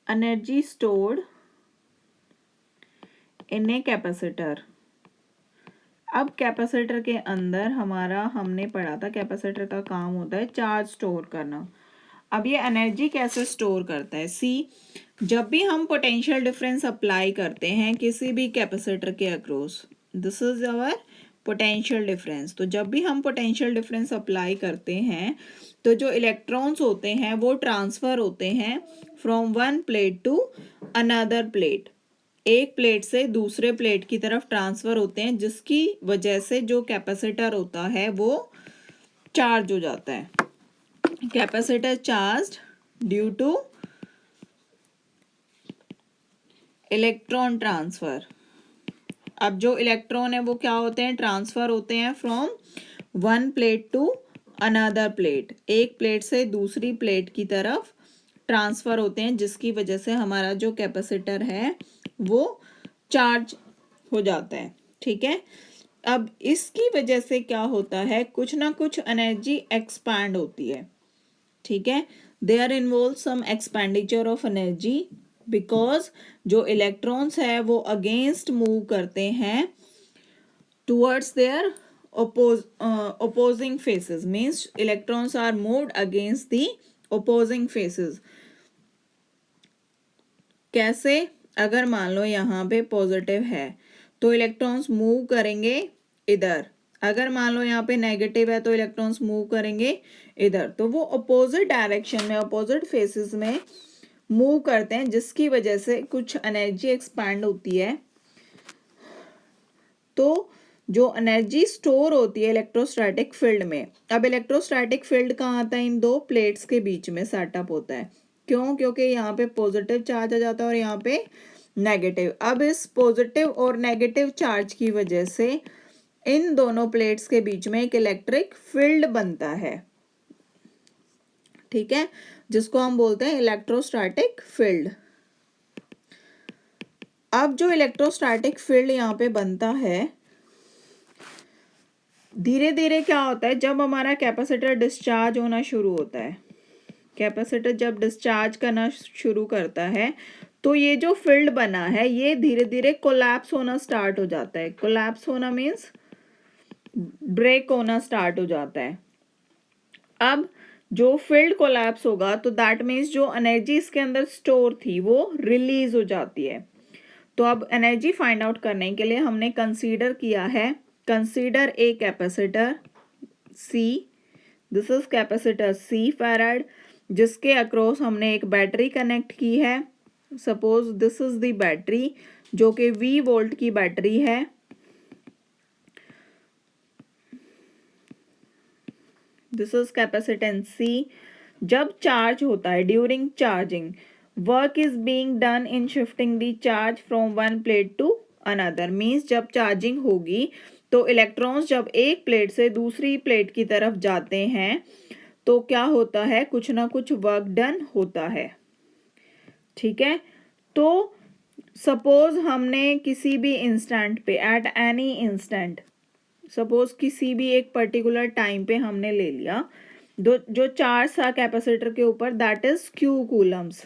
Energy stored in a capacitor. अब capacitor के अंदर हमारा हमने पढ़ा था कैपेसिटर का काम होता है चार्ज स्टोर करना। अब ये एनर्जी कैसे स्टोर करता है, सी जब भी हम पोटेंशियल डिफरेंस अप्लाई करते हैं किसी भी कैपेसिटर के across, this is our potential difference. तो जब भी हम पोटेंशियल डिफरेंस अप्लाई करते हैं तो जो इलेक्ट्रॉन्स होते हैं वो ट्रांसफ़र होते हैं from one plate to another plate, एक प्लेट से दूसरे प्लेट की तरफ ट्रांसफ़र होते हैं, जिसकी वजह से जो कैपेसिटर होता है वो चार्ज हो जाता है। Capacitor charge due two electron transfer. अब जो इलेक्ट्रॉन है वो क्या होते हैं, ट्रांसफ़र होते हैं from one plate to another plate, एक प्लेट से दूसरी प्लेट की तरफ ट्रांसफ़र होते हैं, जिसकी वजह से हमारा जो कैपेसिटर है वो चार्ज हो जाता है। ठीक है, अब इसकी वजह से क्या होता है, कुछ ना कुछ एनर्जी एक्सपैंड होती है। ठीक है, there involve some expenditure of energy because जो इलेक्ट्रॉन्स है वो अगेंस्ट मूव करते हैं towards their opposing faces, means electrons are moved against the opposing faces। कैसे, अगर मान लो यहाँ पे पॉजिटिव है तो इलेक्ट्रॉन्स मूव करेंगे इधर, अगर मान लो यहाँ पे नेगेटिव है तो इलेक्ट्रॉन्स मूव करेंगे इधर, तो वो अपोजिट डायरेक्शन में अपोजिट फेसेस में मूव करते हैं, जिसकी वजह से कुछ एनर्जी एक्सपैंड होती है। तो जो एनर्जी स्टोर होती है इलेक्ट्रोस्टैटिक फील्ड में, अब इलेक्ट्रोस्टैटिक फील्ड कहाँ आता है, इन दो प्लेट्स के बीच में सेटअप होता है। क्यों, क्योंकि यहाँ पे पॉजिटिव चार्ज आ जाता है और यहाँ पे नेगेटिव। अब इस पॉजिटिव और नेगेटिव चार्ज की वजह से इन दोनों प्लेट्स के बीच में एक इलेक्ट्रिक फील्ड बनता है। ठीक है, जिसको हम बोलते हैं इलेक्ट्रोस्टैटिक फील्ड। अब जो इलेक्ट्रोस्टैटिक फील्ड यहाँ पे बनता है, धीरे धीरे क्या होता है, जब हमारा कैपेसिटर डिस्चार्ज होना शुरू होता है, कैपेसिटर जब डिस्चार्ज करना शुरू करता है तो ये जो फील्ड बना है ये धीरे धीरे कोलैप्स होना स्टार्ट हो जाता है। कोलैप्स होना मीन्स ब्रेक होना स्टार्ट हो जाता है। अब जो फील्ड कोलैप्स होगा तो दैट मीन्स जो एनर्जी इसके अंदर स्टोर थी वो रिलीज हो जाती है। तो अब एनर्जी फाइंड आउट करने के लिए हमने कंसीडर किया है, consider a capacitor C, this is capacitor C farad, जिसके अक्रॉस हमने एक बैटरी कनेक्ट की है। Suppose this is the battery जो कि V वोल्ट की बैटरी है। This is capacitance C। जब चार्ज होता है, during charging work is being done in shifting the charge from one plate to another, means जब चार्जिंग होगी तो इलेक्ट्रॉन्स जब एक प्लेट से दूसरी प्लेट की तरफ जाते हैं तो क्या होता है, कुछ ना कुछ वर्क डन होता है। ठीक है, तो सपोज हमने किसी भी इंस्टेंट पे, एट एनी इंस्टेंट, सपोज किसी भी एक पर्टिकुलर टाइम पे हमने ले लिया, जो चार्ज था कैपेसिटर के ऊपर दैट इज क्यू कूलम्स।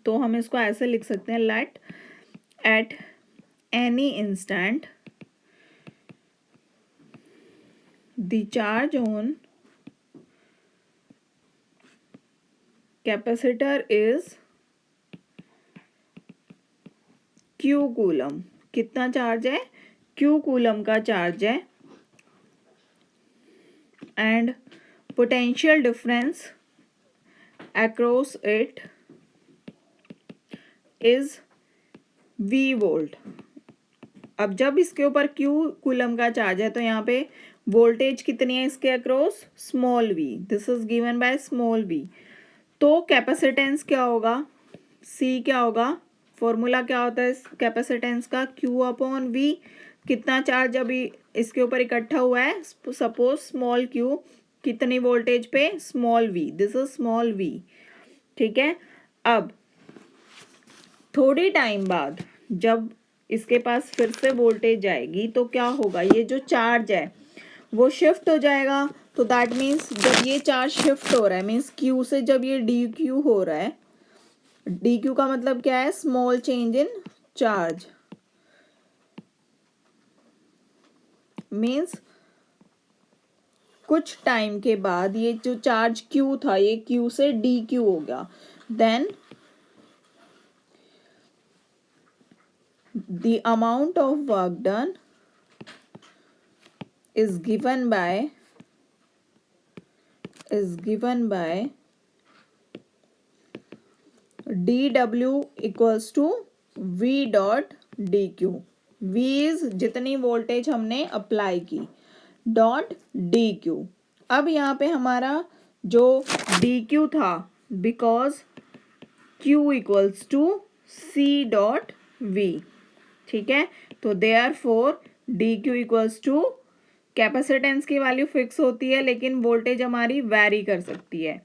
तो हम इसको ऐसे लिख सकते हैं, let at any instant the charge on capacitor is Q coulomb. कितना चार्ज है, क्यू कूलम का चार्ज है। And potential difference across it is V volt. अब जब इसके ऊपर क्यू कूलम का चार्ज है तो यहाँ पे वोल्टेज कितनी है इसके across, small v, this is given by small v। तो कैपेसिटेंस क्या होगा, C क्या होगा, फॉर्मूला क्या होता है कैपेसिटेंस का, Q अपॉन V। कितना चार्ज अभी इसके ऊपर इकट्ठा हुआ है, सपोज स्मॉल q, कितनी वोल्टेज पे, small v, this is small v। ठीक है, अब थोड़ी टाइम बाद जब इसके पास फिर से वोल्टेज आएगी तो क्या होगा, ये जो चार्ज है वो शिफ्ट हो जाएगा। तो दैट मीन्स जब ये चार्ज शिफ्ट हो रहा है, मीन्स Q से जब ये DQ हो रहा है, डी क्यू का मतलब क्या है? Small change in charge, means कुछ टाइम के बाद ये जो चार्ज क्यू था ये क्यू से डी क्यू हो गया, then the amount of work done is given by dw equals to v dot dq. v is जितनी वोल्टेज हमने अप्लाई की, डॉट dq. अब यहाँ पे हमारा जो dq था, because q equals to c dot v, ठीक है, तो therefore dq equals to, capacitance की वैल्यू फिक्स होती है लेकिन वोल्टेज हमारी वैरी कर सकती है,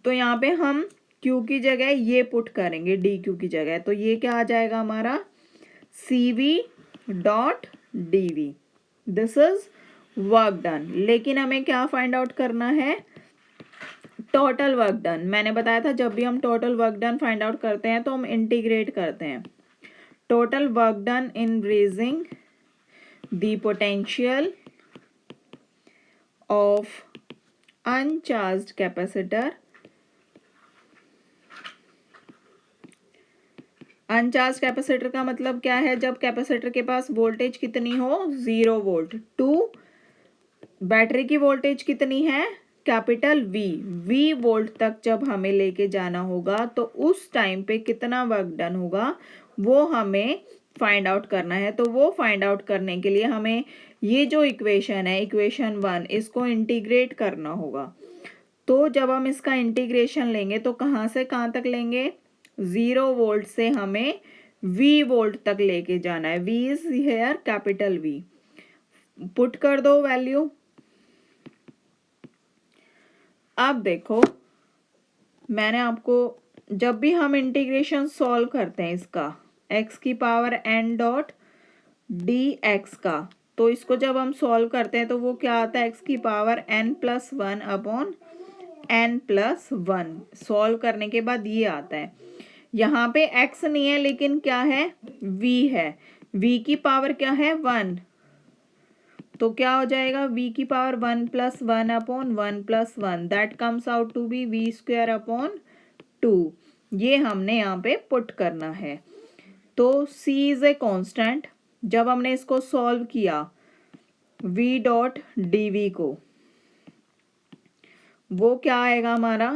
तो यहाँ पे हम q की जगह ये पुट करेंगे dq की जगह, तो ये क्या आ जाएगा हमारा cv dot dv. This is work done. लेकिन हमें क्या फाइंड आउट करना है? Total work done. मैंने बताया था जब भी हम total work done find out करते हैं तो हम इंटीग्रेट करते हैं. Total work done in raising the potential of uncharged capacitor. अनचार्ज capacitor का मतलब क्या है? जब कैपेसिटर के पास वोल्टेज कितनी हो? 0 वोल्ट. टू बैटरी की वोल्टेज कितनी है? कैपिटल V वोल्ट तक जब हमें लेके जाना होगा तो उस टाइम पे कितना वर्क डन होगा वो हमें फाइंड आउट करना है. तो वो फाइंड आउट करने के लिए हमें ये जो इक्वेशन है, इक्वेशन 1, इसको इंटीग्रेट करना होगा. तो जब हम इसका इंटीग्रेशन लेंगे तो कहाँ से कहाँ तक लेंगे? 0 वोल्ट से हमें V वोल्ट तक लेके जाना है. V is here capital V. Put कर दो वैल्यू. अब देखो, मैंने आपको, जब भी हम इंटीग्रेशन सॉल्व करते हैं इसका x की पावर n डॉट dx का, तो इसको जब हम सॉल्व करते हैं तो वो क्या आता है? x की power n plus 1 upon n plus 1. Solve करने के बाद ये आता है. यहाँ पे x नहीं है लेकिन क्या है? v है. v की पावर क्या है? 1. तो क्या हो जाएगा? v की power 1 plus 1 upon 1 plus 1, that comes out to be v square upon 2. ये हमने यहाँ पे पुट करना है. तो c इज ए कांस्टेंट. जब हमने इसको सॉल्व किया v डॉट dv को, वो क्या आएगा हमारा?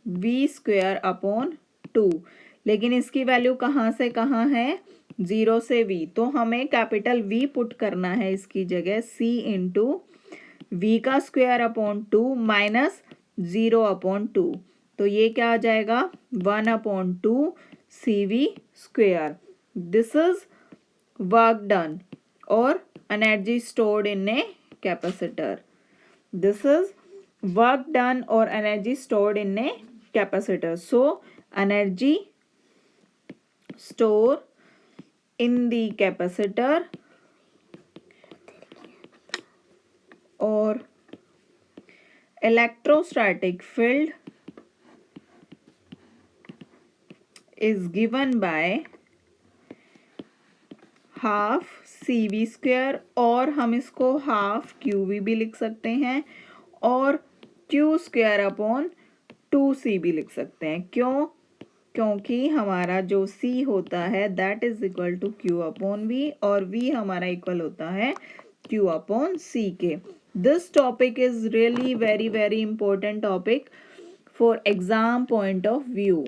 v square upon 2. लेकिन इसकी वैल्यू कहाँ से कहाँ है? 0 से v. तो हमें कैपिटल V पुट करना है इसकी जगह, c इंटू v का स्क्वायर अपॉन 2 माइनस 0 अपॉन 2. तो ये क्या आ जाएगा? 1 अपॉन 2 cv square. This is work done और energy stored in a capacitor. This is work done or energy stored in a capacitor. So energy stored in the capacitor or electrostatic field is given by half cv square, और हम इसको half qv भी लिख सकते हैं और q square upon 2cv लिख सकते हैं. क्यों? क्योंकि हमारा जो c होता है that is equal to q upon v और v हमारा इक्वल होता है q अपॉन c के. This topic is really very very important topic for exam point of view.